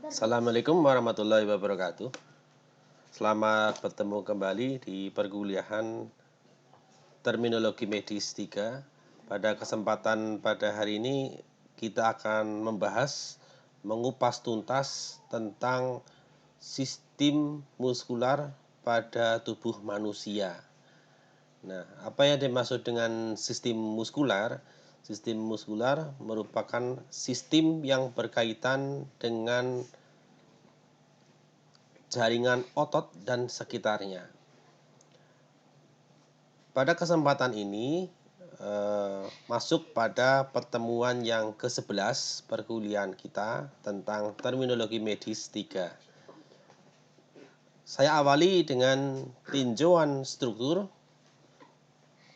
Assalamualaikum warahmatullahi wabarakatuh. Selamat bertemu kembali di perkuliahan Terminologi Medis 3. Pada kesempatan pada hari ini kita akan mengupas tuntas tentang sistem muskular pada tubuh manusia. Nah, apa yang dimaksud dengan sistem muskular? Sistem muskular merupakan sistem yang berkaitan dengan jaringan otot dan sekitarnya. Pada kesempatan ini masuk pada pertemuan yang ke-11 perkuliahan kita tentang terminologi medis 3. Saya awali dengan tinjauan struktur,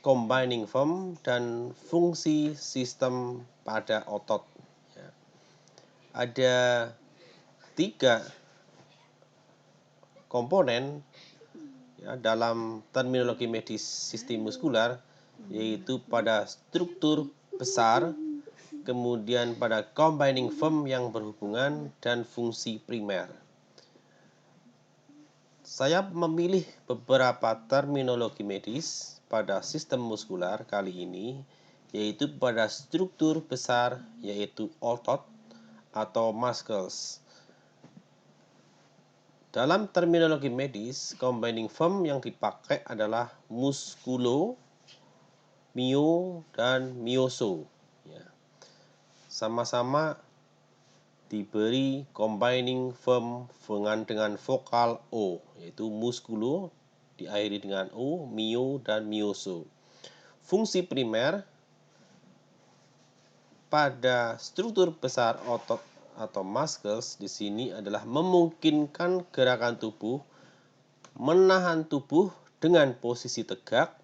combining form, dan fungsi sistem pada otot. Ada 3 komponen dalam terminologi medis sistem muskular, yaitu pada struktur besar, kemudian pada combining form yang berhubungan, dan fungsi primer. Saya memilih beberapa terminologi medis pada sistem muskular kali ini, yaitu pada struktur besar, yaitu otot atau muscles. Dalam terminologi medis, combining form yang dipakai adalah muskulo, myo, dan myoso. Sama-sama diberi combining form dengan vokal O, yaitu muskulo diakhiri dengan O, myo, dan myoso. Fungsi primer pada struktur besar otot atau muscles di sini adalah memungkinkan gerakan tubuh, menahan tubuh dengan posisi tegak,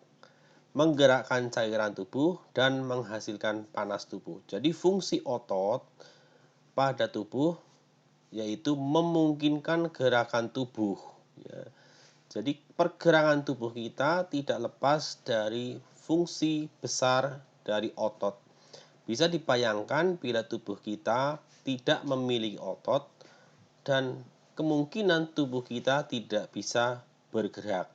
menggerakkan cairan tubuh, dan menghasilkan panas tubuh. Jadi fungsi otot pada tubuh yaitu memungkinkan gerakan tubuh. Jadi pergerakan tubuh kita tidak lepas dari fungsi besar dari otot. Bisa dibayangkan bila tubuh kita tidak memiliki otot dan kemungkinan tubuh kita tidak bisa bergerak.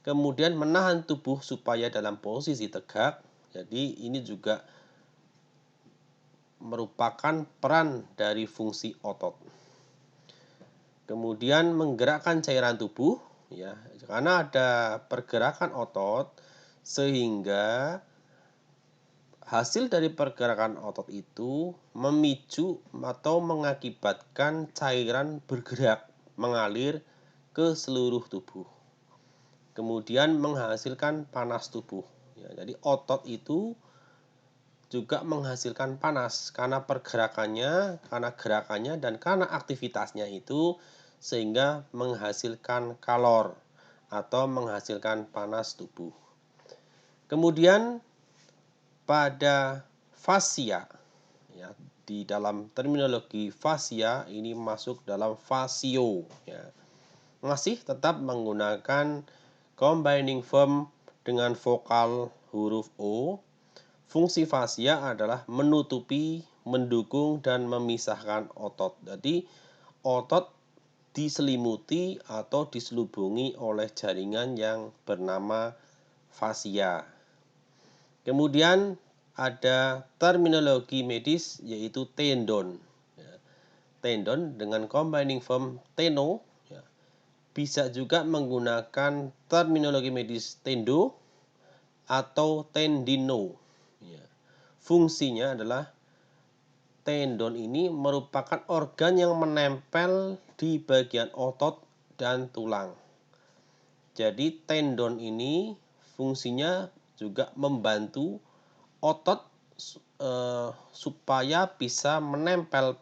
Kemudian menahan tubuh supaya dalam posisi tegak. Jadi ini juga merupakan peran dari fungsi otot. Kemudian menggerakkan cairan tubuh, karena ada pergerakan otot sehingga hasil dari pergerakan otot itu memicu atau mengakibatkan cairan bergerak mengalir ke seluruh tubuh. Kemudian menghasilkan panas tubuh. Jadi otot itu juga menghasilkan panas karena pergerakannya, karena gerakannya, dan karena aktivitasnya itu sehingga menghasilkan kalor atau menghasilkan panas tubuh. Kemudian pada fascia, di dalam terminologi fascia ini masuk dalam fascio, masih tetap menggunakan combining form dengan vokal huruf O. Fungsi fascia adalah menutupi, mendukung, dan memisahkan otot. Jadi otot diselimuti atau diselubungi oleh jaringan yang bernama fascia. Kemudian ada terminologi medis yaitu tendon. Tendon dengan combining form teno, bisa juga menggunakan terminologi medis tendo atau tendino. Fungsinya adalah tendon ini merupakan organ yang menempel di bagian otot dan tulang. Jadi tendon ini fungsinya juga membantu otot supaya bisa menempel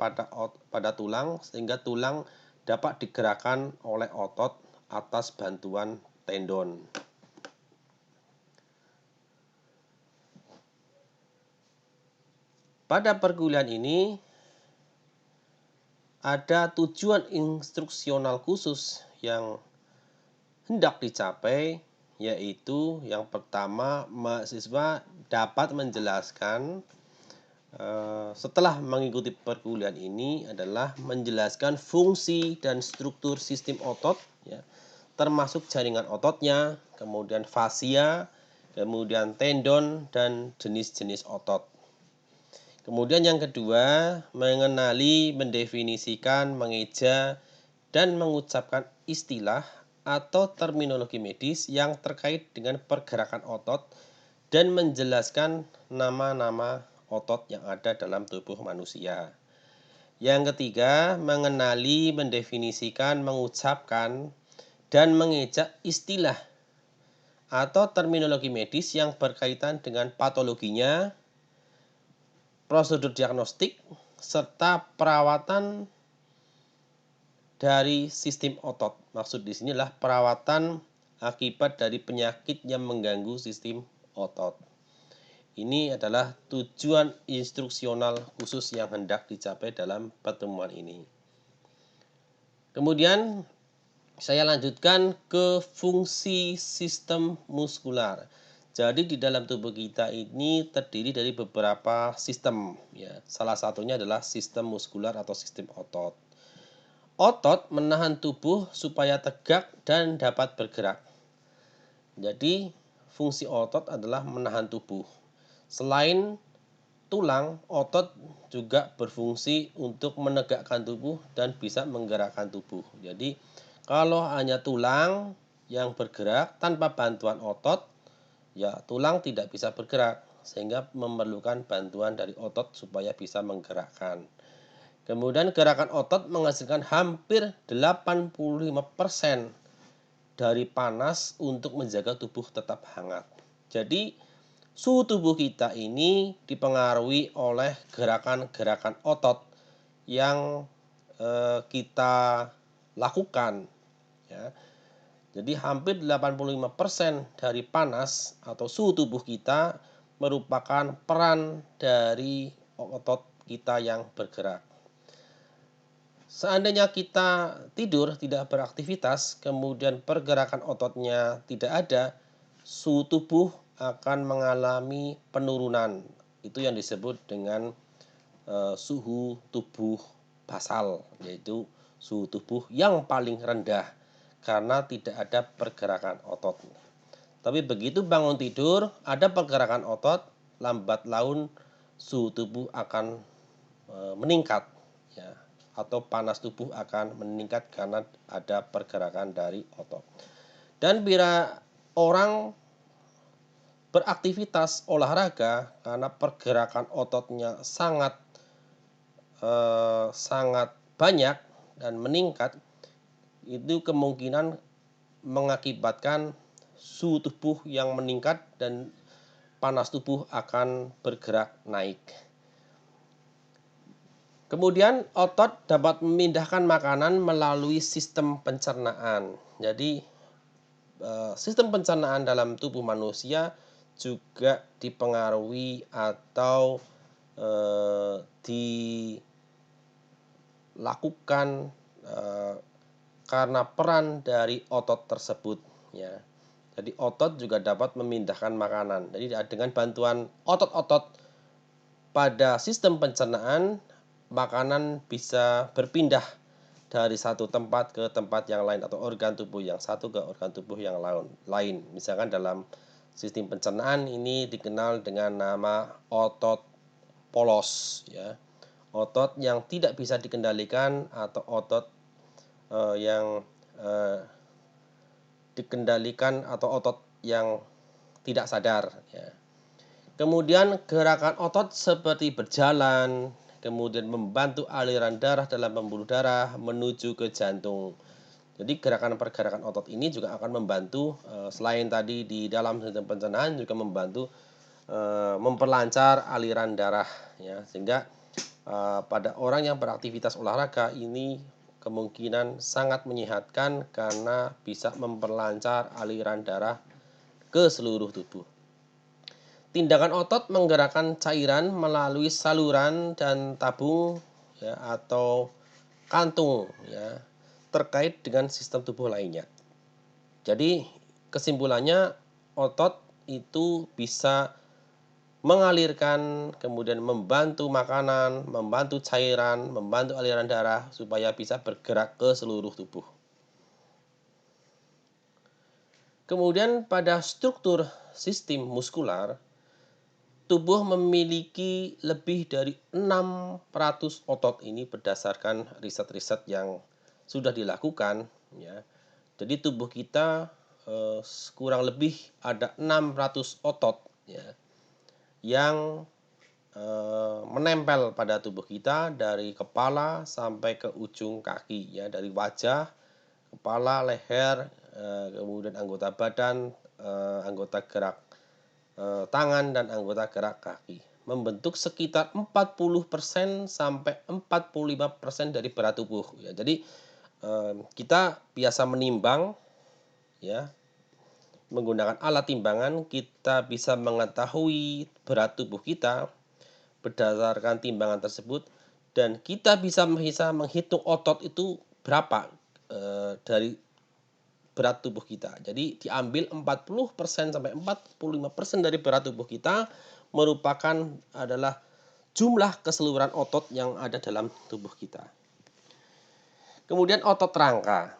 pada tulang sehingga tulang dapat digerakkan oleh otot atas bantuan tendon. Pada perkuliahan ini ada tujuan instruksional khusus yang hendak dicapai, yaitu yang pertama, mahasiswa dapat menjelaskan setelah mengikuti perkuliahan ini adalah menjelaskan fungsi dan struktur sistem otot, ya, termasuk jaringan ototnya, kemudian fascia, kemudian tendon, dan jenis-jenis otot. Kemudian yang kedua, mengenali, mendefinisikan, mengeja, dan mengucapkan istilah atau terminologi medis yang terkait dengan pergerakan otot dan menjelaskan nama-nama otot yang ada dalam tubuh manusia. Yang ketiga, mengenali, mendefinisikan, mengucapkan, dan mengeja istilah atau terminologi medis yang berkaitan dengan patologinya, prosedur diagnostik, serta perawatan dari sistem otot. Maksud di sini adalah perawatan akibat dari penyakit yang mengganggu sistem otot. Ini adalah tujuan instruksional khusus yang hendak dicapai dalam pertemuan ini. Kemudian saya lanjutkan ke fungsi sistem muskular. Jadi di dalam tubuh kita ini terdiri dari beberapa sistem, ya. Salah satunya adalah sistem muskular atau sistem otot. Otot menahan tubuh supaya tegak dan dapat bergerak. Jadi fungsi otot adalah menahan tubuh. Selain tulang, otot juga berfungsi untuk menegakkan tubuh dan bisa menggerakkan tubuh. Jadi kalau hanya tulang yang bergerak tanpa bantuan otot, ya tulang tidak bisa bergerak, sehingga memerlukan bantuan dari otot supaya bisa menggerakkan. Kemudian gerakan otot menghasilkan hampir 85% dari panas untuk menjaga tubuh tetap hangat. Jadi suhu tubuh kita ini dipengaruhi oleh gerakan-gerakan otot yang kita lakukan, ya. Jadi hampir 85% dari panas atau suhu tubuh kita merupakan peran dari otot kita yang bergerak. Seandainya kita tidur, tidak beraktivitas, kemudian pergerakan ototnya tidak ada, suhu tubuh akan mengalami penurunan. Itu yang disebut dengan suhu tubuh basal, yaitu suhu tubuh yang paling rendah karena tidak ada pergerakan otot. Tapi begitu bangun tidur, ada pergerakan otot, lambat laun suhu tubuh akan meningkat, ya, atau panas tubuh akan meningkat karena ada pergerakan dari otot. Dan bila orang beraktivitas olahraga karena pergerakan ototnya sangat banyak dan meningkat, itu kemungkinan mengakibatkan suhu tubuh yang meningkat dan panas tubuh akan bergerak naik. Kemudian otot dapat memindahkan makanan melalui sistem pencernaan. Jadi sistem pencernaan dalam tubuh manusia juga dipengaruhi atau dilakukan karena peran dari otot tersebut, ya. Jadi otot juga dapat memindahkan makanan. Jadi dengan bantuan otot-otot pada sistem pencernaan, makanan bisa berpindah dari satu tempat ke tempat yang lain atau organ tubuh yang satu ke organ tubuh yang lain. Misalkan dalam sistem pencernaan ini dikenal dengan nama otot polos, ya. Otot yang tidak bisa dikendalikan atau otot yang dikendalikan atau otot yang tidak sadar, ya. Kemudian gerakan otot seperti berjalan, kemudian membantu aliran darah dalam pembuluh darah menuju ke jantung. Jadi pergerakan otot ini juga akan membantu selain tadi di dalam sistem pencernaan juga membantu memperlancar aliran darah, ya, sehingga pada orang yang beraktivitas olahraga ini kemungkinan sangat menyehatkan karena bisa memperlancar aliran darah ke seluruh tubuh. Tindakan otot menggerakkan cairan melalui saluran dan tabung, ya, atau kantung, ya, terkait dengan sistem tubuh lainnya. Jadi kesimpulannya otot itu bisa mengalirkan, kemudian membantu makanan, membantu cairan, membantu aliran darah supaya bisa bergerak ke seluruh tubuh. Kemudian pada struktur sistem muskular, tubuh memiliki lebih dari 600 otot ini berdasarkan riset-riset yang sudah dilakukan ya. Jadi tubuh kita kurang lebih ada 600 otot ya yang menempel pada tubuh kita dari kepala sampai ke ujung kaki ya, dari wajah, kepala, leher, kemudian anggota badan, anggota gerak tangan dan anggota gerak kaki, membentuk sekitar 40% sampai 45% dari berat tubuh ya. Jadi kita biasa menimbang ya, menggunakan alat timbangan kita bisa mengetahui berat tubuh kita berdasarkan timbangan tersebut, dan kita bisa menghitung otot itu berapa dari berat tubuh kita. Jadi diambil 40% sampai 45% dari berat tubuh kita merupakan adalah jumlah keseluruhan otot yang ada dalam tubuh kita. Kemudian otot rangka.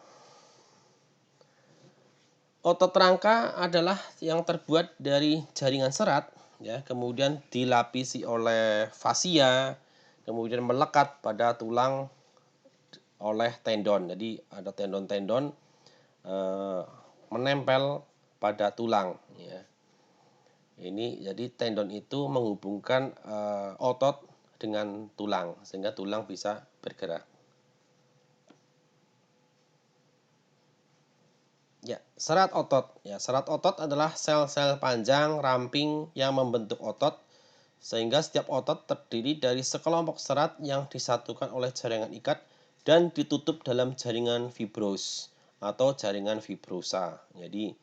Otot rangka adalah yang terbuat dari jaringan serat ya, kemudian dilapisi oleh fasia, kemudian melekat pada tulang oleh tendon. Jadi ada tendon-tendon menempel pada tulang ya. Ini jadi tendon itu menghubungkan otot dengan tulang sehingga tulang bisa bergerak. Ya, serat otot. Ya, serat otot adalah sel-sel panjang ramping yang membentuk otot, sehingga setiap otot terdiri dari sekelompok serat yang disatukan oleh jaringan ikat dan ditutup dalam jaringan fibros atau jaringan fibrosa. Jadi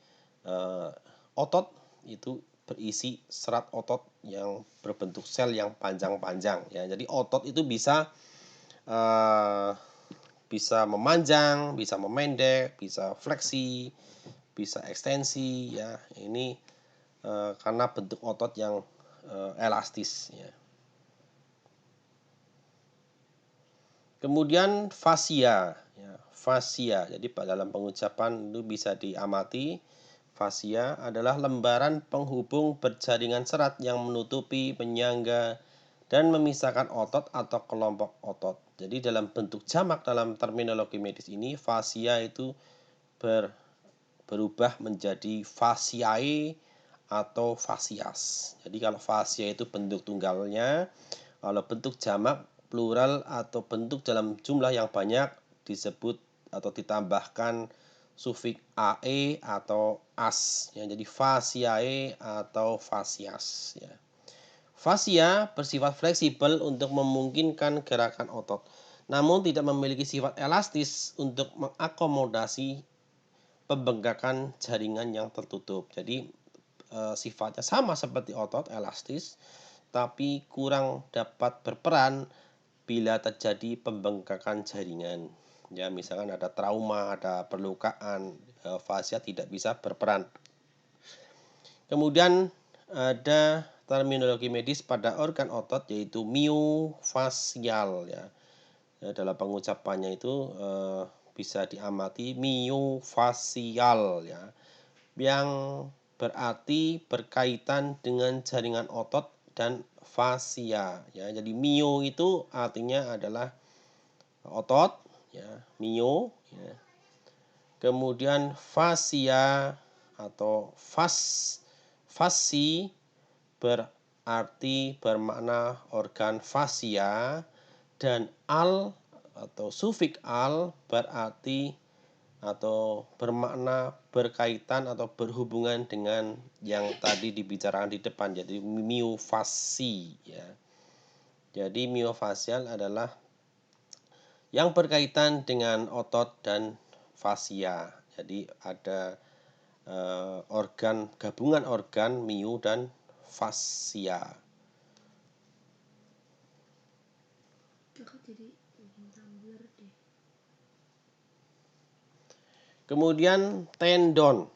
otot itu berisi serat otot yang berbentuk sel yang panjang-panjang ya. Jadi otot itu bisa memanjang, bisa memendek, bisa fleksi, bisa ekstensi ya. Ini karena bentuk otot yang elastis ya. Kemudian fasia ya, fasia. Jadi dalam pengucapan itu bisa diamati, fasia adalah lembaran penghubung berjaringan serat yang menutupi, menyangga, dan memisahkan otot atau kelompok otot. Jadi dalam bentuk jamak dalam terminologi medis ini, fasia itu berubah menjadi fasiae atau fasias. Jadi kalau fasia itu bentuk tunggalnya, kalau bentuk jamak, plural atau bentuk dalam jumlah yang banyak disebut atau ditambahkan sufiks ae atau as ya. Jadi fasiae atau fasias ya. Fasia bersifat fleksibel untuk memungkinkan gerakan otot, namun tidak memiliki sifat elastis untuk mengakomodasi pembengkakan jaringan yang tertutup. Jadi sifatnya sama seperti otot, elastis, tapi kurang dapat berperan bila terjadi pembengkakan jaringan. Ya, misalkan ada trauma, ada perlukaan, fasia tidak bisa berperan. Kemudian ada terminologi medis pada organ otot yaitu miofasial ya. Dalam pengucapannya itu bisa diamati miofasial ya, yang berarti berkaitan dengan jaringan otot dan fasia ya. Jadi mio itu artinya adalah otot ya, mio ya. Kemudian fasia atau fasi berarti bermakna organ fasia, dan al atau sufiks al berarti atau bermakna berkaitan atau berhubungan dengan yang tadi dibicarakan di depan, jadi miofasi ya. Jadi miofasial adalah yang berkaitan dengan otot dan fasia. Jadi ada gabungan organ mio dan fasia. Kemudian tendon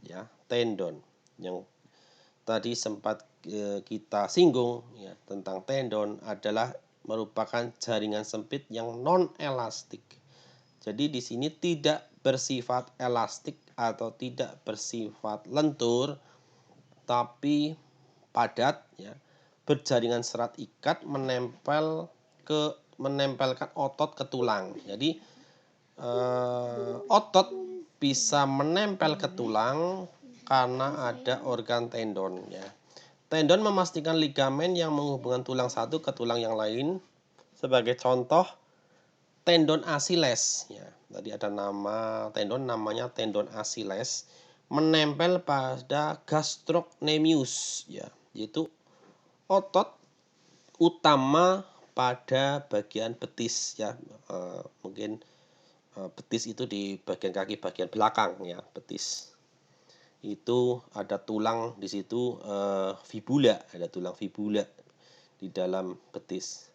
ya, tendon yang tadi sempat kita singgung ya tentang tendon adalah merupakan jaringan sempit yang non elastik. Jadi di sini tidak bersifat elastik atau tidak bersifat lentur, tapi padat ya, berjaringan serat ikat menempelkan otot ke tulang. Jadi otot bisa menempel ke tulang karena ada organ tendon ya. Tendon memastikan ligamen yang menghubungkan tulang satu ke tulang yang lain. Sebagai contoh, tendon Achilles ya. Tadi ada nama tendon, namanya tendon Achilles, menempel pada gastrocnemius ya, yaitu otot utama pada bagian betis ya. Mungkin betis itu di bagian kaki bagian belakang ya, betis. Itu ada tulang di situ, fibula, ada tulang fibula di dalam betis.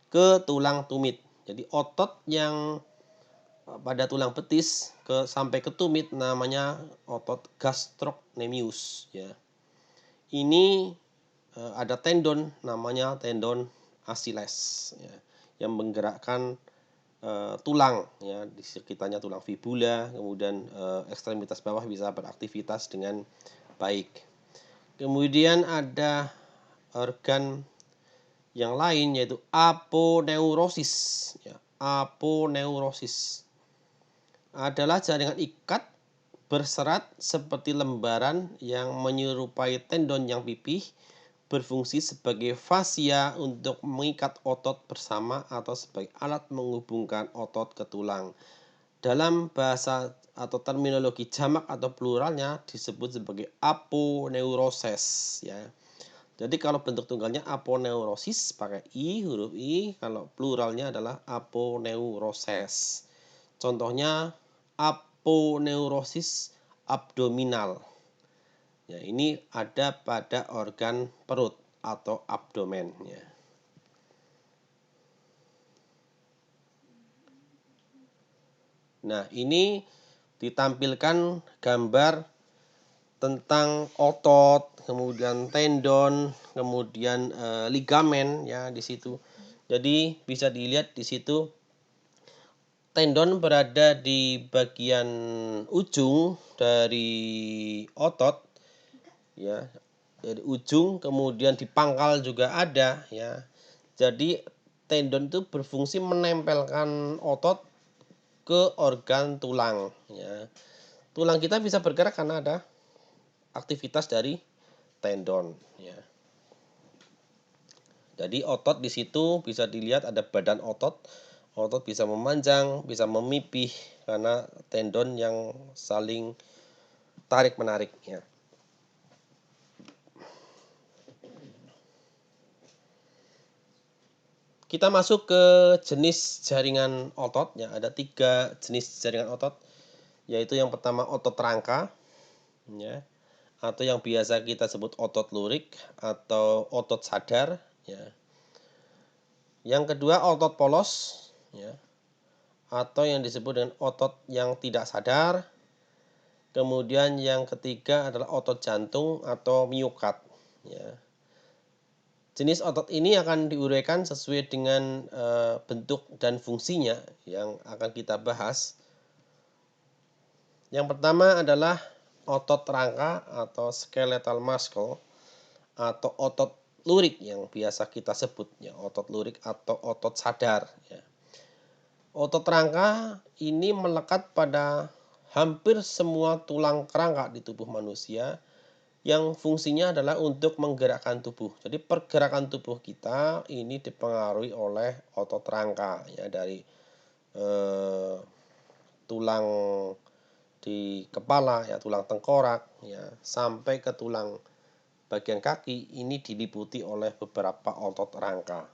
Ke tulang tumit. Jadi otot yang pada tulang betis sampai ke tumit namanya otot gastrocnemius ya. Ini ada tendon namanya tendon Achilles ya, yang menggerakkan tulang ya, di sekitarnya tulang fibula, kemudian ekstremitas bawah bisa beraktivitas dengan baik. Kemudian ada organ yang lain yaitu aponeurosis ya. Aponeurosis adalah jaringan ikat berserat seperti lembaran yang menyerupai tendon yang pipih, berfungsi sebagai fascia untuk mengikat otot bersama atau sebagai alat menghubungkan otot ke tulang. Dalam bahasa atau terminologi jamak atau pluralnya disebut sebagai aponeuroses ya. Jadi kalau bentuk tunggalnya aponeurosis pakai i, huruf i, kalau pluralnya adalah aponeuroses. Contohnya aponeurosis abdominal. Ya, ini ada pada organ perut atau abdomen ya. Nah, ini ditampilkan gambar tentang otot, kemudian tendon, kemudian ligamen ya di situ. Jadi bisa dilihat di situ tendon berada di bagian ujung dari otot ya. Dari ujung, kemudian di pangkal juga ada ya. Jadi tendon itu berfungsi menempelkan otot ke organ tulang ya. Tulang kita bisa bergerak karena ada aktivitas dari tendon ya. Jadi otot di situ bisa dilihat ada badan otot. Otot bisa memanjang, bisa memipih karena tendon yang saling tarik menarik ya. Kita masuk ke jenis jaringan otot ya. Ada 3 jenis jaringan otot, yaitu yang pertama otot rangka ya, atau yang biasa kita sebut otot lurik atau otot sadar ya. Yang kedua otot polos ya, atau yang disebut dengan otot yang tidak sadar. Kemudian yang ketiga adalah otot jantung atau miokard ya. Jenis otot ini akan diuraikan sesuai dengan bentuk dan fungsinya yang akan kita bahas. Yang pertama adalah otot rangka atau skeletal muscle atau otot lurik yang biasa kita sebut ya, otot lurik atau otot sadar ya. Otot rangka ini melekat pada hampir semua tulang kerangka di tubuh manusia yang fungsinya adalah untuk menggerakkan tubuh. Jadi pergerakan tubuh kita ini dipengaruhi oleh otot rangka ya, dari tulang di kepala ya, tulang tengkorak ya, sampai ke tulang bagian kaki ini diliputi oleh beberapa otot rangka.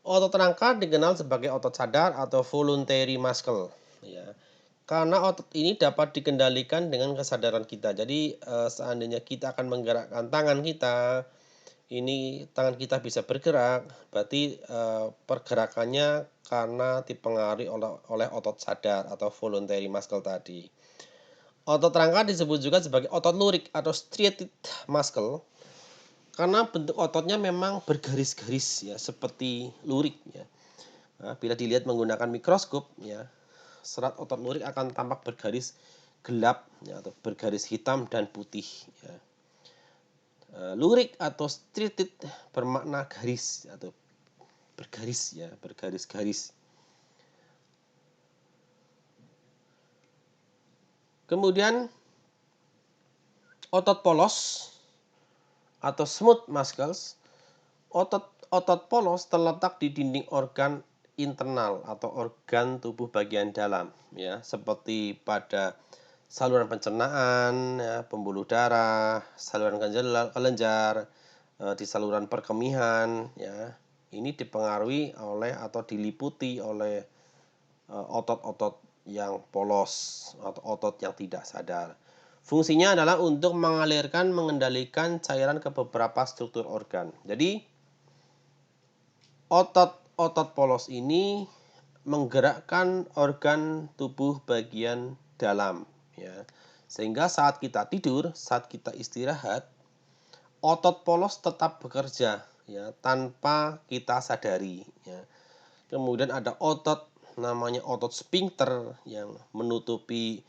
Otot rangka dikenal sebagai otot sadar atau voluntary muscle ya. Karena otot ini dapat dikendalikan dengan kesadaran kita. Jadi seandainya kita akan menggerakkan tangan kita, ini tangan kita bisa bergerak, berarti pergerakannya karena dipengaruhi oleh otot sadar atau voluntary muscle tadi. Otot rangka disebut juga sebagai otot lurik atau striated muscle karena bentuk ototnya memang bergaris-garis ya, seperti lurik ya. Nah, bila dilihat menggunakan mikroskop ya, serat otot lurik akan tampak bergaris gelap ya, atau bergaris hitam dan putih ya. Lurik atau striated bermakna garis atau bergaris ya, bergaris-garis. Kemudian otot polos atau smooth muscles. Otot polos terletak di dinding organ internal atau organ tubuh bagian dalam ya, seperti pada saluran pencernaan ya, pembuluh darah, saluran kelenjar, di saluran perkemihan ya. Ini dipengaruhi oleh atau diliputi oleh otot-otot yang polos atau otot yang tidak sadar. Fungsinya adalah untuk mengalirkan, mengendalikan cairan ke beberapa struktur organ. Jadi otot-otot polos ini menggerakkan organ tubuh bagian dalam ya. Sehingga saat kita tidur, saat kita istirahat, otot polos tetap bekerja ya, tanpa kita sadari ya. Kemudian ada otot namanya otot sphincter yang menutupi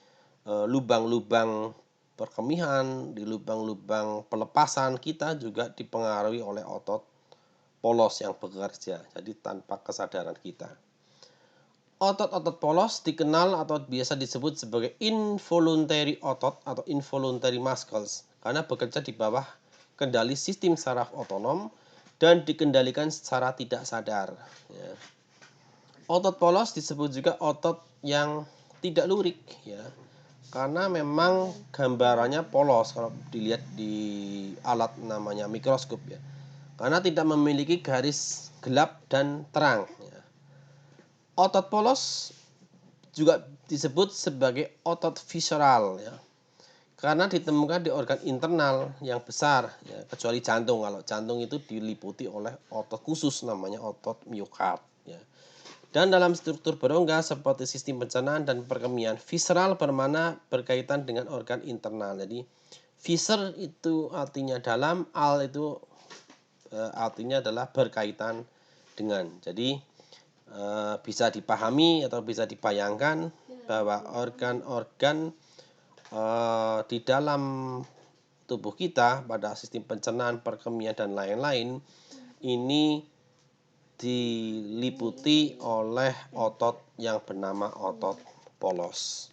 lubang-lubang perkemihan, di lubang-lubang pelepasan kita juga dipengaruhi oleh otot polos yang bekerja, jadi tanpa kesadaran kita. Otot-otot polos dikenal atau biasa disebut sebagai involuntary otot atau involuntary muscles karena bekerja di bawah kendali sistem saraf otonom dan dikendalikan secara tidak sadar ya. Otot polos disebut juga otot yang tidak lurik ya, karena memang gambarannya polos kalau dilihat di alat namanya mikroskop ya, karena tidak memiliki garis gelap dan terang ya. Otot polos juga disebut sebagai otot visceral ya, karena ditemukan di organ internal yang besar ya, kecuali jantung. Kalau jantung itu diliputi oleh otot khusus namanya otot miokard ya. Dan dalam struktur berongga seperti sistem pencernaan dan perkemihan, visceral bermakna berkaitan dengan organ internal. Jadi viscer itu artinya dalam, al itu artinya adalah berkaitan dengan. Jadi bisa dipahami atau bisa dibayangkan bahwa organ-organ di dalam tubuh kita pada sistem pencernaan, perkemihan dan lain-lain ini diliputi oleh otot yang bernama otot polos.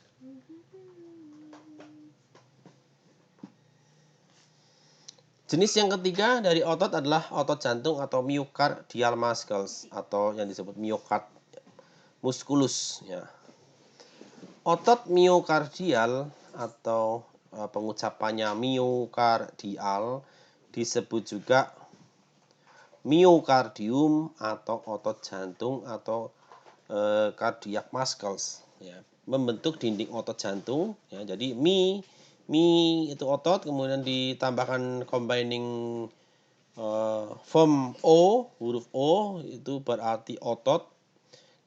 Jenis yang ketiga dari otot adalah otot jantung atau myocardial muscles atau yang disebut myocard musculus ya. Otot myocardial atau pengucapannya myocardial disebut juga myocardium atau otot jantung atau cardiac muscles ya, membentuk dinding otot jantung ya. Jadi mi itu otot, kemudian ditambahkan combining form o, huruf o itu berarti otot,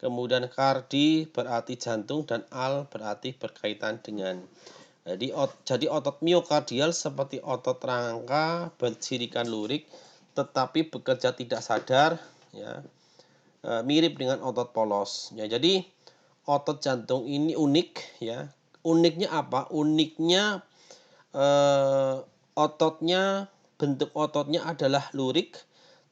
kemudian cardi berarti jantung dan al berarti berkaitan dengan. Jadi otot miokardial seperti otot rangka bercirikan lurik tetapi bekerja tidak sadar ya, mirip dengan otot polos ya. Jadi otot jantung ini unik ya. Uniknya apa? Uniknya ototnya, bentuk ototnya adalah lurik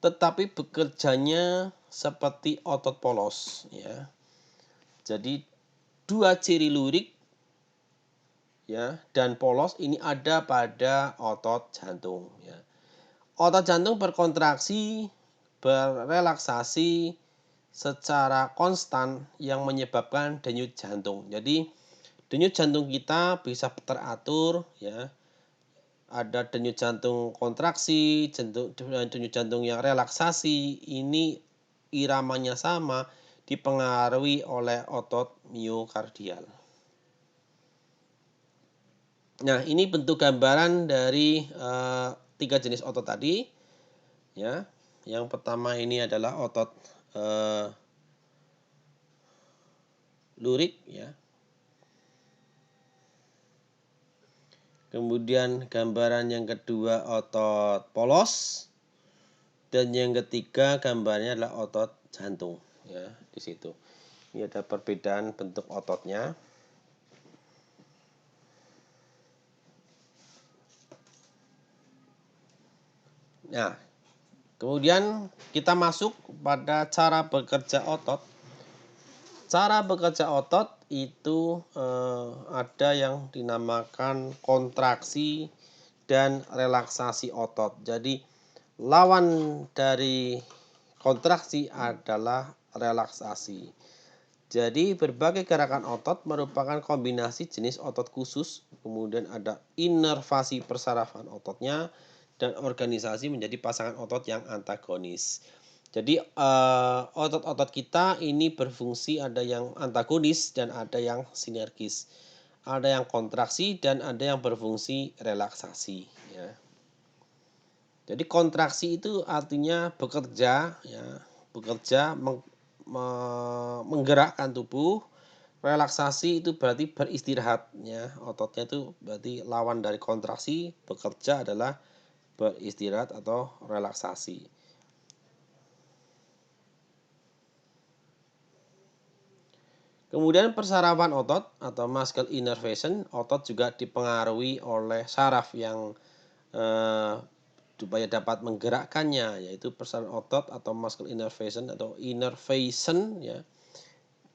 tetapi bekerjanya seperti otot polos ya. Jadi dua ciri lurik ya dan polos ini ada pada otot jantung ya. Otot jantung berkontraksi, berrelaksasi secara konstan yang menyebabkan denyut jantung. Jadi denyut jantung kita bisa teratur ya. Ada denyut jantung kontraksi, denyut jantung yang relaksasi. Ini iramanya sama, dipengaruhi oleh otot miokardial. Nah, ini bentuk gambaran dari tiga jenis otot tadi ya. Yang pertama ini adalah otot lurik ya. Kemudian gambaran yang kedua otot polos. Dan yang ketiga gambarnya adalah otot jantung, ya, di situ. Ini ada perbedaan bentuk ototnya. Nah, kemudian kita masuk pada cara bekerja otot. Cara bekerja otot itu ada yang dinamakan kontraksi dan relaksasi otot. Jadi lawan dari kontraksi adalah relaksasi. Jadi berbagai gerakan otot merupakan kombinasi jenis otot khusus, kemudian ada inervasi persarafan ototnya, dan organisasi menjadi pasangan otot yang antagonis. Jadi otot-otot kita ini berfungsi, ada yang antagonis dan ada yang sinergis. Ada yang kontraksi dan ada yang berfungsi relaksasi, ya. Jadi kontraksi itu artinya bekerja, ya, bekerja menggerakkan tubuh. Relaksasi itu berarti beristirahat, ya. Ototnya itu berarti lawan dari kontraksi, bekerja adalah beristirahat atau relaksasi. Kemudian persarafan otot atau muscle innervation, otot juga dipengaruhi oleh saraf yang supaya dapat menggerakkannya, yaitu persarafan otot atau muscle innervation atau innervation, ya,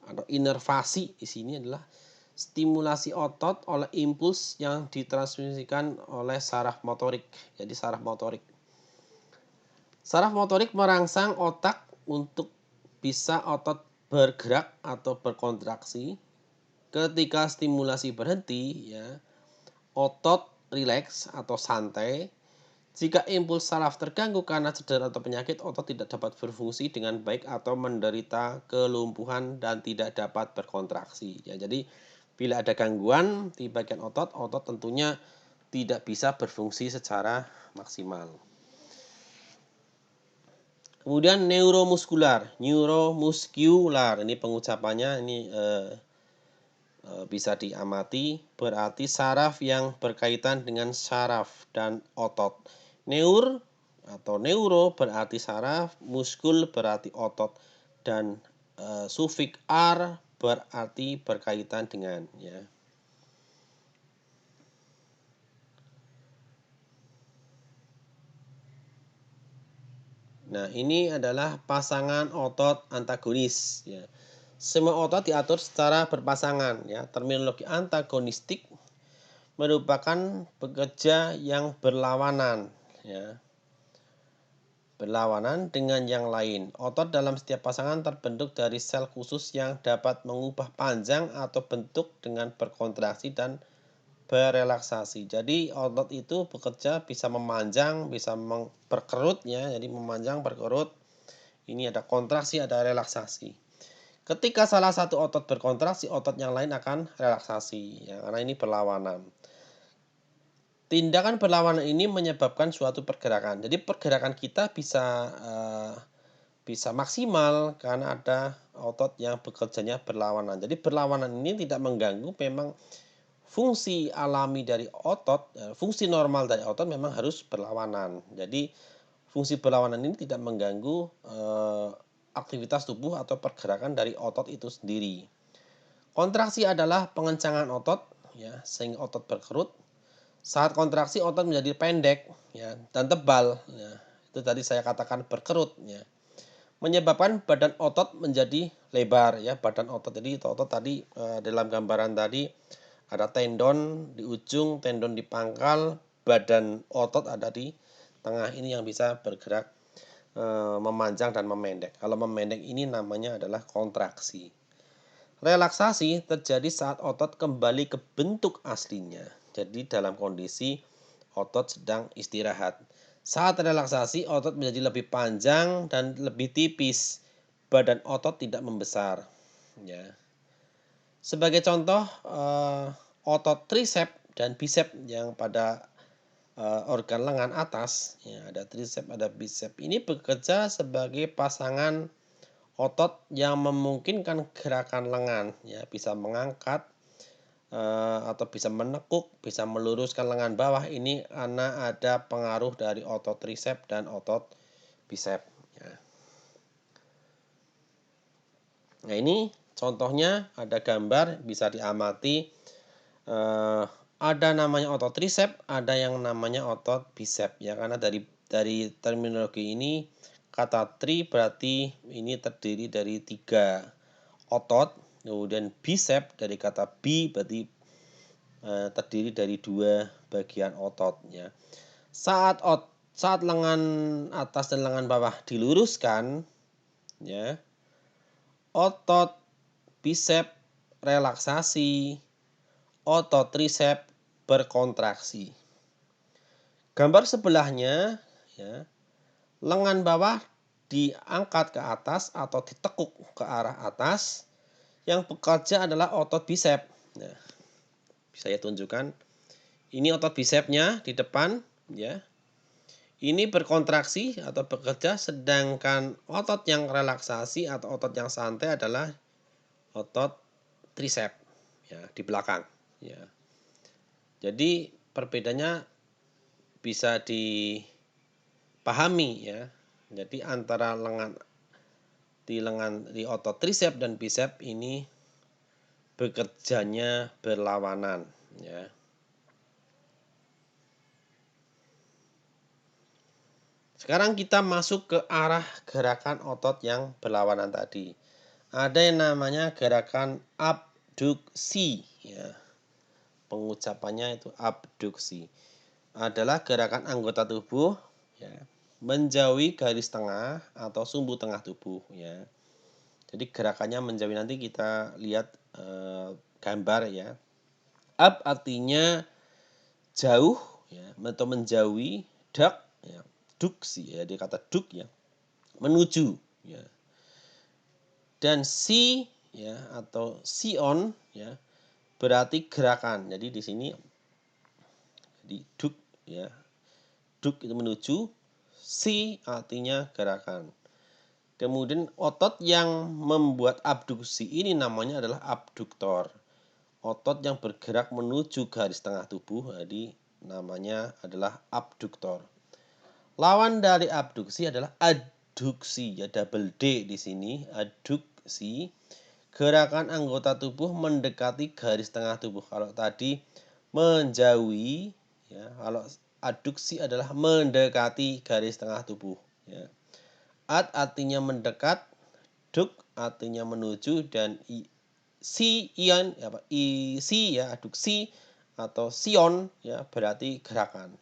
atau inervasi di sini adalah stimulasi otot oleh impuls yang ditransmisikan oleh saraf motorik. Jadi saraf motorik. Saraf motorik merangsang otak untuk bisa otot bergerak atau berkontraksi. Ketika stimulasi berhenti, ya, otot rileks atau santai. Jika impuls saraf terganggu karena cedera atau penyakit, otot tidak dapat berfungsi dengan baik atau menderita kelumpuhan dan tidak dapat berkontraksi. Ya, jadi bila ada gangguan di bagian otot, otot tentunya tidak bisa berfungsi secara maksimal. Kemudian neuromuskular, ini pengucapannya ini bisa diamati, berarti saraf yang berkaitan dengan saraf dan otot. Neur atau neuro berarti saraf, muskul berarti otot, dan sufiks -ar berarti berkaitan dengan, ya. Nah, ini adalah pasangan otot antagonis, ya. Semua otot diatur secara berpasangan, ya. Terminologi antagonistik merupakan pekerja yang berlawanan, ya. Berlawanan dengan yang lain. Otot dalam setiap pasangan terbentuk dari sel khusus yang dapat mengubah panjang atau bentuk dengan berkontraksi dan berelaksasi. Jadi otot itu bekerja bisa memanjang, bisa berkerut, ya. Jadi memanjang, berkerut. Ini ada kontraksi, ada relaksasi. Ketika salah satu otot berkontraksi, otot yang lain akan relaksasi, ya, karena ini berlawanan. Tindakan berlawanan ini menyebabkan suatu pergerakan. Jadi pergerakan kita bisa maksimal karena ada otot yang bekerjanya berlawanan. Jadi berlawanan ini tidak mengganggu, memang fungsi alami dari otot, fungsi normal dari otot memang harus berlawanan. Jadi fungsi berlawanan ini tidak mengganggu aktivitas tubuh atau pergerakan dari otot itu sendiri. Kontraksi adalah pengencangan otot, ya, sehingga otot berkerut. Saat kontraksi otot menjadi pendek, ya, dan tebal, ya. Itu tadi saya katakan berkerut, ya. Menyebabkan badan otot menjadi lebar, ya, badan otot. Jadi otot tadi dalam gambaran tadi ada tendon di ujung, tendon di pangkal, badan otot ada di tengah, ini yang bisa bergerak memanjang dan memendek. Kalau memendek ini namanya adalah kontraksi. Relaksasi terjadi saat otot kembali ke bentuk aslinya. Jadi dalam kondisi otot sedang istirahat. Saat relaksasi, otot menjadi lebih panjang dan lebih tipis. Badan otot tidak membesar, ya. Sebagai contoh, otot tricep dan bicep yang pada organ lengan atas, ya, ada tricep, ada bicep. Ini bekerja sebagai pasangan otot yang memungkinkan gerakan lengan, ya, bisa mengangkat atau bisa menekuk, bisa meluruskan lengan bawah. Ini karena ada pengaruh dari otot tricep dan otot bicep. Ya. Nah ini contohnya ada gambar bisa diamati. Ada namanya otot tricep, ada yang namanya otot bicep ya, karena dari terminologi ini kata tri berarti ini terdiri dari 3 otot, kemudian bicep dari kata bi berarti terdiri dari 2 bagian otot ya. Saat lengan atas dan lengan bawah diluruskan ya, otot bicep relaksasi, otot tricep berkontraksi. Gambar sebelahnya ya, lengan bawah diangkat ke atas atau ditekuk ke arah atas. Yang bekerja adalah otot bicep. Nah, bisa saya tunjukkan. Ini otot bicepnya di depan ya. Ini berkontraksi atau bekerja, sedangkan otot yang relaksasi atau otot yang santai adalah otot tricep ya, di belakang ya. Jadi perbedaannya bisa dipahami ya. Jadi antara di otot tricep dan bicep ini bekerjanya berlawanan ya. Sekarang kita masuk ke arah gerakan otot yang berlawanan tadi. Ada yang namanya gerakan abduksi ya. Pengucapannya itu abduksi. Adalah gerakan anggota tubuh ya, menjauhi garis tengah atau sumbu tengah tubuh ya. Jadi gerakannya menjauhi, nanti kita lihat gambar ya. Ab artinya jauh ya, atau menjauhi, dak ya, duksi ya, dia kata duk ya, menuju ya. Dan si ya atau sion ya berarti gerakan. Jadi di sini di duk ya. Duk itu menuju, si artinya gerakan. Kemudian otot yang membuat abduksi ini namanya adalah abduktor. Otot yang bergerak menuju garis tengah tubuh, jadi namanya adalah abduktor. Lawan dari abduksi adalah adduksi ya, double D di sini, adduksi. Gerakan anggota tubuh mendekati garis tengah tubuh. Kalau tadi menjauhi ya, kalau adduksi adalah mendekati garis tengah tubuh ya. Ad artinya mendekat, duk artinya menuju, dan ion apa isi ya, adduksi atau sion ya berarti gerakan.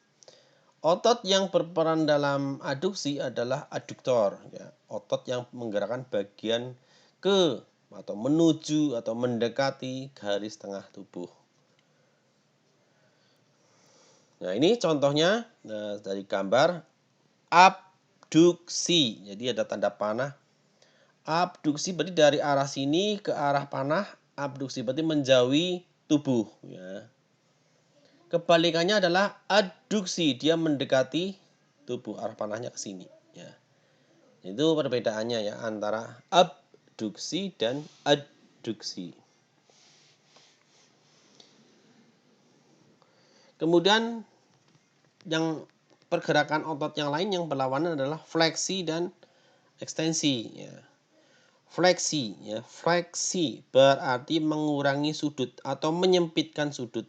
Otot yang berperan dalam adduksi adalah aduktor ya, otot yang menggerakkan bagian ke atau menuju atau mendekati garis tengah tubuh. Nah, ini contohnya dari gambar abduksi. Jadi ada tanda panah. Abduksi berarti dari arah sini ke arah panah. Abduksi berarti menjauhi tubuh ya. Kebalikannya adalah adduksi, dia mendekati tubuh, arah panahnya ke sini ya. Itu perbedaannya ya antara abduksi dan adduksi. Kemudian yang pergerakan otot yang lain yang berlawanan adalah fleksi dan ekstensi ya. Fleksi ya, fleksi berarti mengurangi sudut atau menyempitkan sudut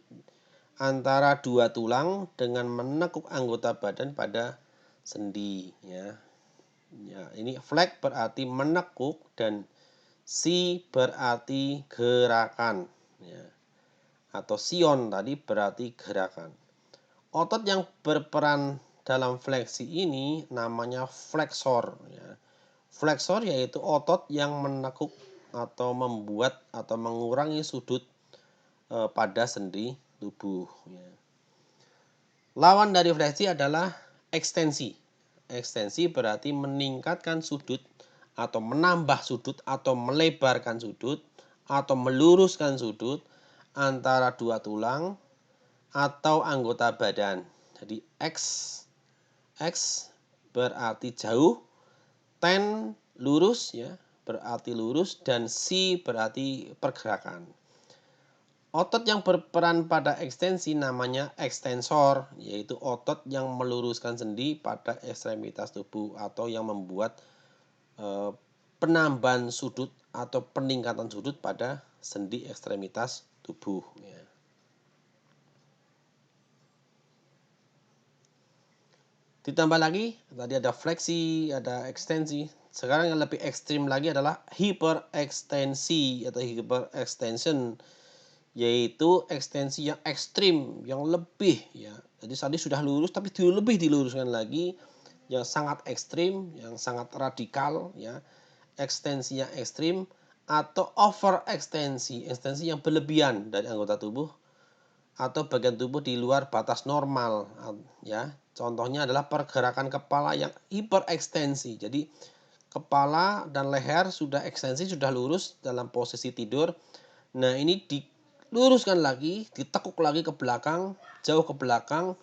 antara dua tulang dengan menekuk anggota badan pada sendi ya. Ya, ini flex berarti menekuk dan si berarti gerakan ya. Atau sion tadi berarti gerakan. Otot yang berperan dalam fleksi ini namanya fleksor ya. Fleksor yaitu otot yang menekuk atau membuat atau mengurangi sudut pada sendi tubuh ya. Lawan dari fleksi adalah ekstensi. Ekstensi berarti meningkatkan sudut atau menambah sudut atau melebarkan sudut atau meluruskan sudut antara dua tulang atau anggota badan. Jadi X berarti jauh, ten lurus ya, berarti lurus, dan si berarti pergerakan. Otot yang berperan pada ekstensi namanya ekstensor, yaitu otot yang meluruskan sendi pada ekstremitas tubuh atau yang membuat penambahan sudut atau peningkatan sudut pada sendi ekstremitas tubuh. Ya. Ditambah lagi, tadi ada fleksi, ada ekstensi. Sekarang yang lebih ekstrim lagi adalah hiperekstensi atau hyperextension, yaitu ekstensi yang ekstrim, yang lebih ya. Jadi tadi sudah lurus tapi lebih diluruskan lagi, yang sangat ekstrim, yang sangat radikal ya. Ekstensi yang ekstrim atau overekstensi, ekstensi yang berlebihan dari anggota tubuh atau bagian tubuh di luar batas normal ya. Contohnya adalah pergerakan kepala yang hiperekstensi. Jadi kepala dan leher sudah ekstensi, sudah lurus dalam posisi tidur. Nah, ini diluruskan lagi, ditekuk lagi ke belakang, jauh ke belakang,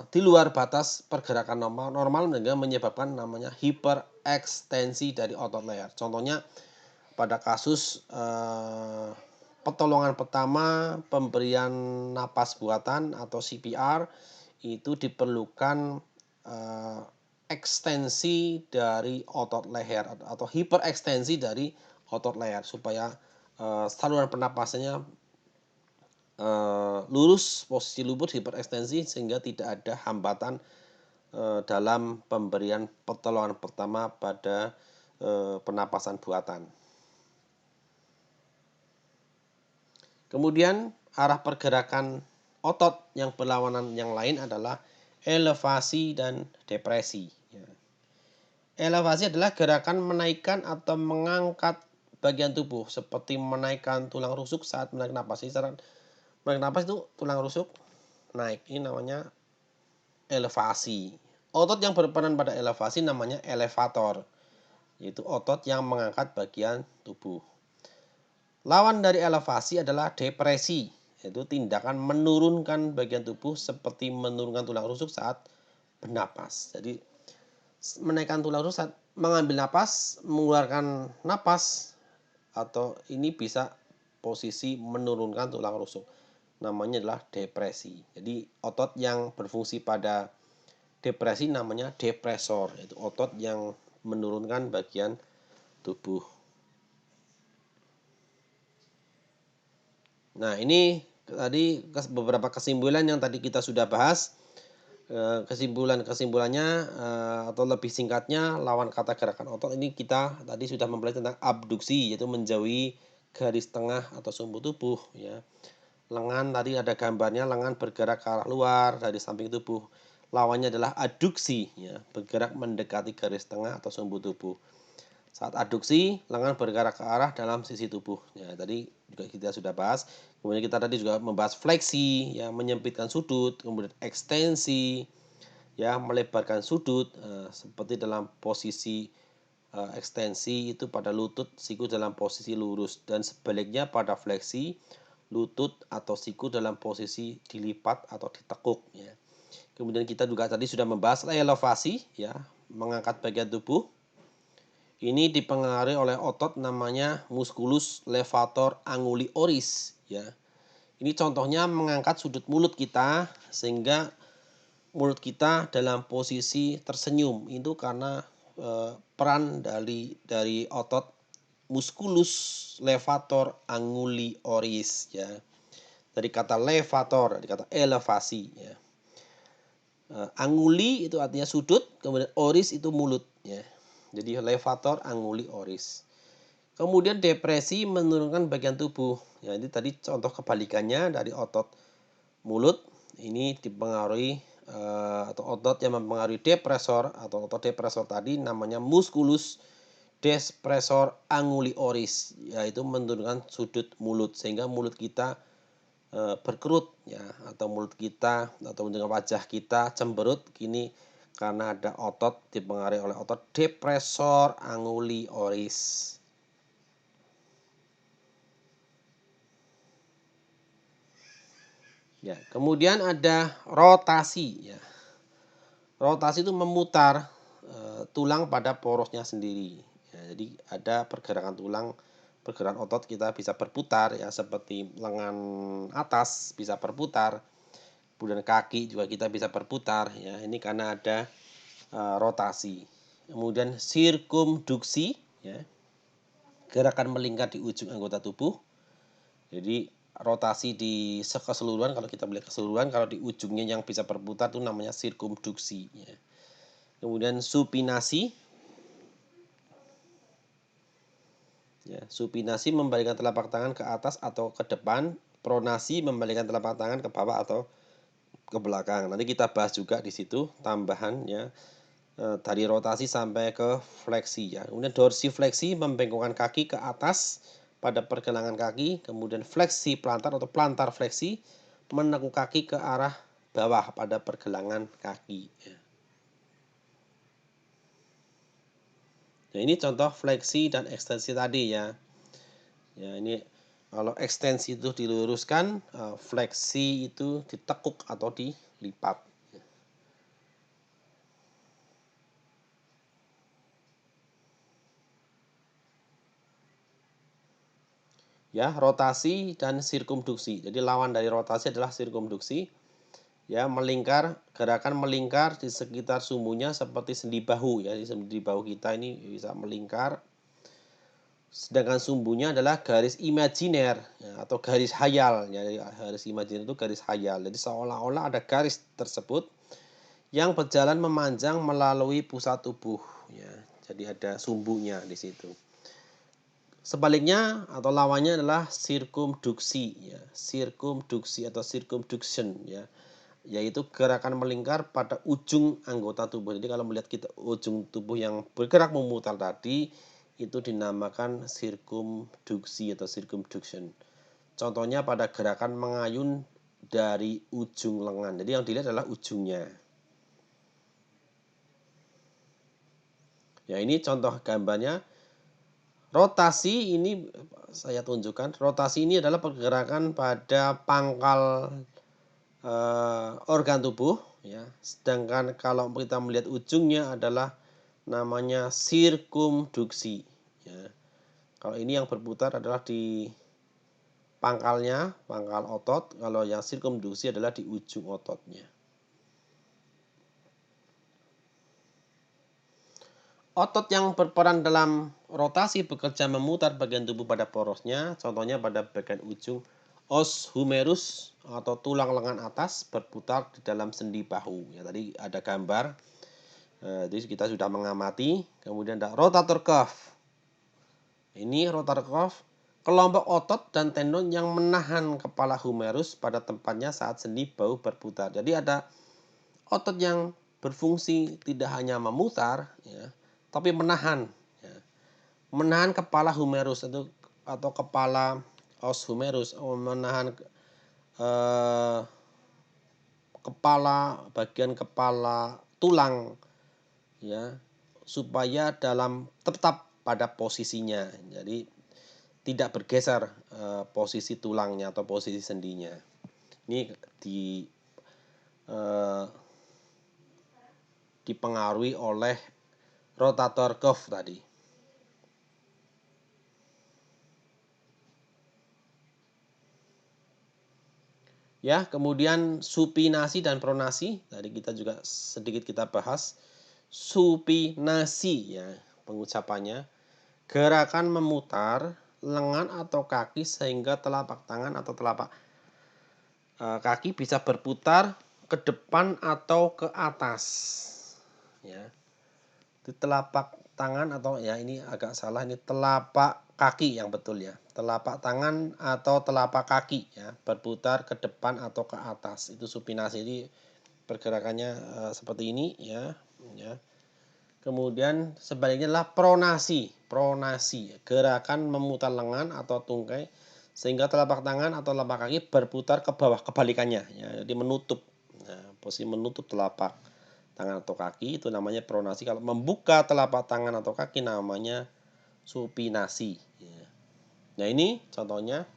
di luar batas pergerakan normal sehingga menyebabkan namanya hiperekstensi dari otot leher. Contohnya pada kasus pertolongan pertama, pemberian napas buatan atau CPR, itu diperlukan ekstensi dari otot leher atau hiperekstensi dari otot leher supaya saluran pernapasannya lurus, posisi luput, hiperekstensi sehingga tidak ada hambatan dalam pemberian pertolongan pertama pada pernapasan buatan. Kemudian arah pergerakan otot yang berlawanan yang lain adalah elevasi dan depresi. Elevasi adalah gerakan menaikkan atau mengangkat bagian tubuh seperti menaikkan tulang rusuk saat menarik napas. Menarik napas itu tulang rusuk naik, ini namanya elevasi. Otot yang berperan pada elevasi namanya elevator, yaitu otot yang mengangkat bagian tubuh. Lawan dari elevasi adalah depresi, yaitu tindakan menurunkan bagian tubuh seperti menurunkan tulang rusuk saat bernapas. Jadi menaikkan tulang rusuk saat mengambil napas, mengeluarkan napas, atau ini bisa posisi menurunkan tulang rusuk. Namanya adalah depresi. Jadi otot yang berfungsi pada depresi namanya depresor, yaitu otot yang menurunkan bagian tubuh. Nah, ini tadi beberapa kesimpulan yang tadi kita sudah bahas. Kesimpulannya atau lebih singkatnya, lawan kata gerakan otot ini kita tadi sudah mempelajari tentang abduksi, yaitu menjauhi garis tengah atau sumbu tubuh ya. Lengan tadi ada gambarnya, lengan bergerak ke arah luar dari samping tubuh. Lawannya adalah aduksi ya, bergerak mendekati garis tengah atau sumbu tubuh. Saat aduksi, lengan bergerak ke arah dalam sisi tubuh. Ya, tadi juga kita sudah bahas. Kemudian kita tadi juga membahas fleksi, ya, menyempitkan sudut, kemudian ekstensi, ya, melebarkan sudut, seperti dalam posisi ekstensi itu pada lutut, siku dalam posisi lurus, dan sebaliknya pada fleksi, lutut atau siku dalam posisi dilipat atau ditekuk. Ya. Kemudian kita juga tadi sudah membahas elevasi, ya, mengangkat bagian tubuh. Ini dipengaruhi oleh otot namanya musculus levator anguli oris ya. Ini contohnya mengangkat sudut mulut kita sehingga mulut kita dalam posisi tersenyum. Itu karena peran dari otot musculus levator anguli oris ya. Dari kata levator, dari kata elevasi ya. Anguli itu artinya sudut, kemudian oris itu mulut ya. Jadi levator anguli oris. Kemudian depresi menurunkan bagian tubuh. Ya, ini tadi contoh kebalikannya dari otot mulut. Ini dipengaruhi atau otot yang mempengaruhi depresor atau otot depresor tadi namanya musculus depressor anguli oris, yaitu menurunkan sudut mulut sehingga mulut kita berkerut ya, atau mulut kita atau dengan wajah kita cemberut gini karena ada otot dipengaruhi oleh otot depressor anguli oris. Ya, kemudian ada rotasi ya. Rotasi itu memutar tulang pada porosnya sendiri. Ya, jadi ada pergerakan tulang pergerakan otot kita bisa berputar ya, seperti lengan atas bisa berputar, kemudian kaki juga kita bisa berputar ya. Ini karena ada rotasi. Kemudian sirkumduksi ya, gerakan melingkar di ujung anggota tubuh. Jadi rotasi di keseluruhan, kalau kita melihat keseluruhan, kalau di ujungnya yang bisa berputar itu namanya sirkumduksi ya. Kemudian supinasi. Ya, supinasi membalikkan telapak tangan ke atas atau ke depan, pronasi membalikkan telapak tangan ke bawah atau ke belakang. Nanti kita bahas juga di situ tambahan ya, dari rotasi sampai ke fleksi ya. Kemudian dorsifleksi membengkokkan kaki ke atas pada pergelangan kaki, kemudian fleksi plantar atau plantar fleksi menekuk kaki ke arah bawah pada pergelangan kaki ya. Nah, ini contoh fleksi dan ekstensi tadi ya. Ya, ini kalau ekstensi itu diluruskan, fleksi itu ditekuk atau dilipat. Ya, rotasi dan sirkumduksi. Jadi lawan dari rotasi adalah sirkumduksi. Ya, melingkar, gerakan melingkar di sekitar sumbunya seperti sendi bahu ya. Di sendi bahu kita ini bisa melingkar. Sedangkan sumbunya adalah garis imajiner ya, atau garis hayal ya. Garis imajiner itu garis hayal. Jadi seolah-olah ada garis tersebut yang berjalan memanjang melalui pusat tubuh ya. Jadi ada sumbunya di situ. Sebaliknya atau lawannya adalah sirkumduksi ya. Sirkumduksi atau circumduction ya, yaitu gerakan melingkar pada ujung anggota tubuh. Jadi kalau melihat kita ujung tubuh yang bergerak memutar tadi, itu dinamakan sirkumduksi atau circumduction. Contohnya pada gerakan mengayun dari ujung lengan. Jadi yang dilihat adalah ujungnya. Ya, ini contoh gambarnya. Rotasi ini saya tunjukkan. Rotasi ini adalah pergerakan pada pangkal organ tubuh ya. Sedangkan kalau kita melihat ujungnya adalah namanya sirkumduksi ya. Kalau ini yang berputar adalah di pangkalnya, pangkal otot. Kalau yang sirkumduksi adalah di ujung ototnya. Otot yang berperan dalam rotasi bekerja memutar bagian tubuh pada porosnya. Contohnya pada bagian ujung os humerus atau tulang lengan atas berputar di dalam sendi bahu. Ya, tadi ada gambar. Jadi kita sudah mengamati. Kemudian ada rotator cuff. Ini rotator cuff, kelompok otot dan tendon yang menahan kepala humerus pada tempatnya saat sendi bahu berputar. Jadi ada otot yang berfungsi tidak hanya memutar ya, tapi menahan ya. Menahan kepala humerus atau kepala os humerus, menahan kepala, bagian kepala tulang ya, supaya tetap pada posisinya. Jadi tidak bergeser posisi tulangnya atau posisi sendinya. Ini dipengaruhi oleh rotator cuff tadi. Ya, kemudian supinasi dan pronasi. Tadi kita juga sedikit kita bahas. Supinasi ya, pengucapannya. Gerakan memutar lengan atau kaki sehingga telapak tangan atau telapak kaki bisa berputar ke depan atau ke atas. Ya. Di telapak tangan atau ya ini agak salah, ini telapak kaki yang betul ya. Telapak tangan atau telapak kaki ya berputar ke depan atau ke atas. Itu supinasi. Jadi pergerakannya seperti ini ya. Ya. Kemudian sebaliknya adalah pronasi. Pronasi, gerakan memutar lengan atau tungkai sehingga telapak tangan atau telapak kaki berputar ke bawah, kebalikannya ya. Jadi menutup. Nah, posisi menutup telapak tangan atau kaki itu namanya pronasi. Kalau membuka telapak tangan atau kaki namanya supinasi ya. Nah, ini contohnya.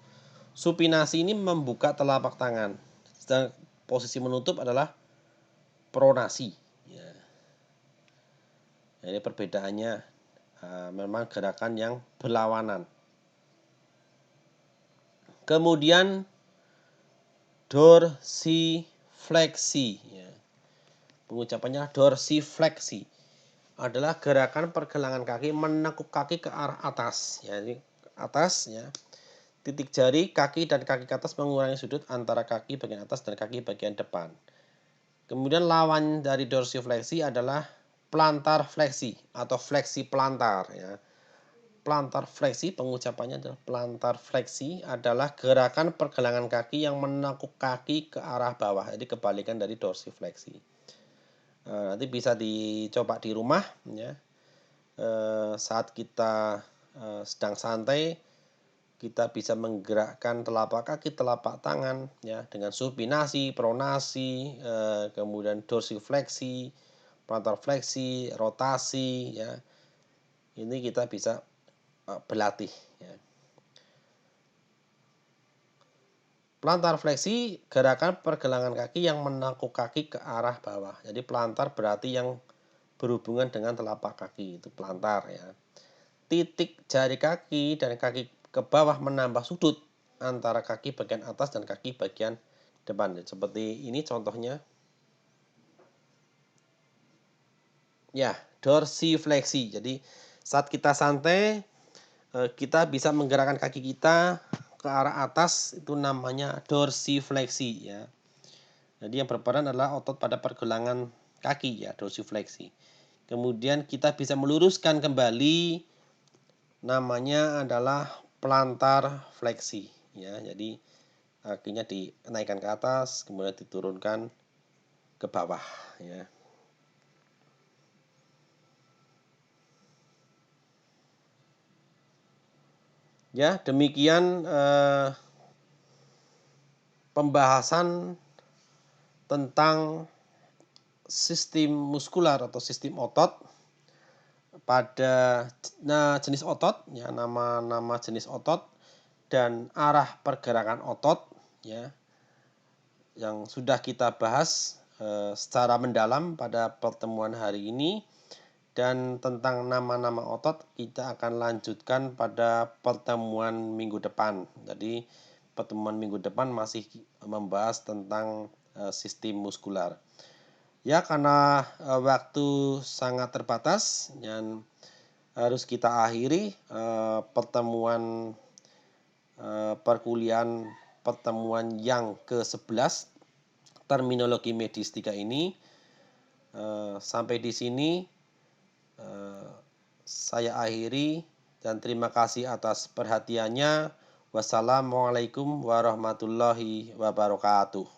Supinasi ini membuka telapak tangan. Sedang posisi menutup adalah pronasi ya. Nah, ini perbedaannya, memang gerakan yang berlawanan. Kemudian dorsifleksi, ya. Pengucapannya dorsifleksi adalah gerakan pergelangan kaki menekuk kaki ke arah atas, ya, ini atas, ya. Titik jari kaki dan kaki ke atas mengurangi sudut antara kaki bagian atas dan kaki bagian depan. Kemudian lawan dari dorsifleksi adalah plantar fleksi atau fleksi plantar, ya. Plantar fleksi, pengucapannya adalah plantar fleksi, adalah gerakan pergelangan kaki yang menekuk kaki ke arah bawah, jadi kebalikan dari dorsifleksi. Nanti bisa dicoba di rumah, ya. Saat kita sedang santai, kita bisa menggerakkan telapak kaki, telapak tangan, ya, dengan supinasi, pronasi, kemudian dorsifleksi, plantar fleksi, rotasi, ya. Ini kita bisa berlatih, ya. Plantar fleksi gerakan pergelangan kaki yang menekuk kaki ke arah bawah. Jadi plantar berarti yang berhubungan dengan telapak kaki, itu plantar, ya. Titik jari kaki dan kaki ke bawah menambah sudut antara kaki bagian atas dan kaki bagian depan. Seperti ini contohnya. Ya, dorsifleksi. Jadi saat kita santai, kita bisa menggerakkan kaki kita ke arah atas, itu namanya dorsifleksi, ya. Jadi yang berperan adalah otot pada pergelangan kaki, ya, dorsifleksi. Kemudian kita bisa meluruskan kembali, namanya adalah plantar fleksi, ya. Jadi kakinya dinaikkan ke atas, kemudian diturunkan ke bawah, ya. Ya, demikian pembahasan tentang sistem muskular atau sistem otot pada jenis otot, ya, nama-nama jenis otot dan arah pergerakan otot, ya, yang sudah kita bahas secara mendalam pada pertemuan hari ini. Dan tentang nama-nama otot kita akan lanjutkan pada pertemuan minggu depan. Jadi pertemuan minggu depan masih membahas tentang sistem muskular. Ya, karena waktu sangat terbatas dan harus kita akhiri pertemuan perkuliahan pertemuan yang ke-11 terminologi medis 3 ini. Sampai di sini saya akhiri dan terima kasih atas perhatiannya. Wassalamualaikum warahmatullahi wabarakatuh.